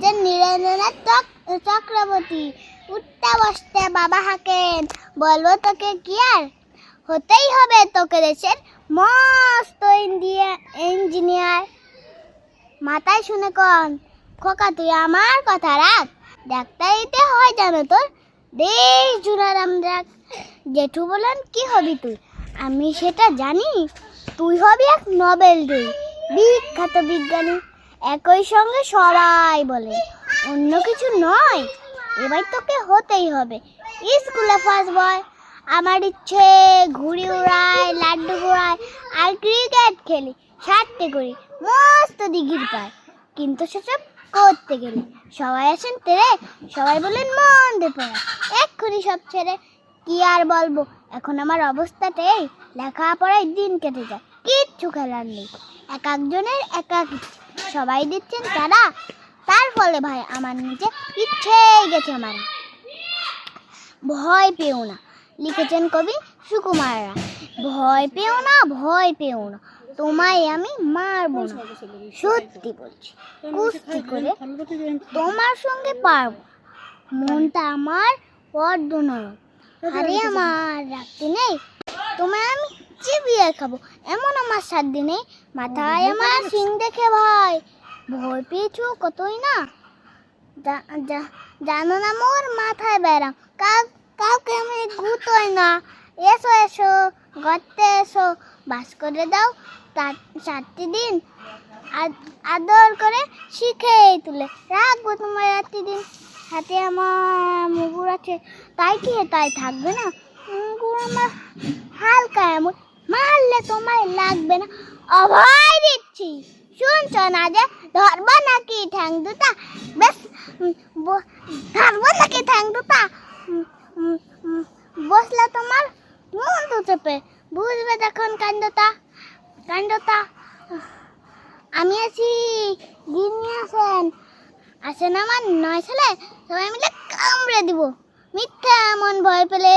লিখেছেন নীরেন্দ্রনাথ চক্রবর্তী। উঠতে বসতে বাবা হাঁকেন, বলবো তোকে কি আর, হতেই হবে তোকে দেশের মস্ত ইঞ্জিনিয়ার। মাথায় শুনে কন খোকা, তুই আমার কথা রাখ, ডাক্তারিতে হয় জানো তোর দেশ জুড়ার আমরা। জেঠু বলেন কি হবি তুই, আমি সেটা জানি, তুই হবি এক নোবেল জয়ী বিখ্যাত বিজ্ঞানী। একই সঙ্গে সবাই বলে অন্য কিছু নয়, এবার তোকে হতেই হবে স্কুলে ফার্স্ট বয়। আমার ইচ্ছে ঘুড়ি উড়াই, লাড্ডু ঘোড়াই, আর ক্রিকেট খেলি, সারতে করি মস্ত দিঘির পায়। কিন্তু সেসব করতে গেলে সবাই আসেন তেরে, সবাই বলেন মন দে পড়া, এক্ষুনি সব ছেড়ে। কি আর বলবো, এখন আমার অবস্থাটাই লেখাপড়ায় দিন কেটে যায়, কিচ্ছু খেলার নেই। এক একজনের এক এক ইচ্ছে, সবাই দিচ্ছেন তারা, তার ফলে ভাই আমার নিচে ইচ্ছে গেছে আমার। ভয় পেও না, লিখেছেন কবি সুকুমার রায়। ভয় পেও না, ভয় পেও না, তোমায় আমি মারবো না, সত্যি বলছি কুস্তি করে তোমার সঙ্গে পারবো। মনটা আমার বড্ড নরম, আরে আমার রাখতে নেই, তোমায় আমি চিবিয়ে খাবো এমন আমার সাধ্য নেই। মাথায় আমার সিং দেখে ভয়, ভয় পেয়েছো কতই না, জানো না মোর মাথায় ব্যারাম, কাউকে আমি গুতোই না। এসো এসো গর্তে এসো, বাস করে দাও 7টি দিন, আদর করে শিখে তুলে রাখবো তোমার রাত্রি দিন। হাতে আমার মুগুর আছে, তাই কি তাই থাকবে না, মুগুর আমার হালকা এমন, মারলে তোমায় লাগবে না। অভয় দিচ্ছি শুনছ না যে, ধরবো নাকি ঠ্যাং দুটা, বেশ ধরবো নাকি ঠ্যাং দুটা, বসলে তোমার মন দু চেপে, বুঝবে যখন কাণ্ডটা কাণ্ডটা। আমি আছি, গিন্নি আসেন আমার 9 ছেলে, সবাই মিলে কামড়ে দিব মিথ্যা এমন ভয় পেলে।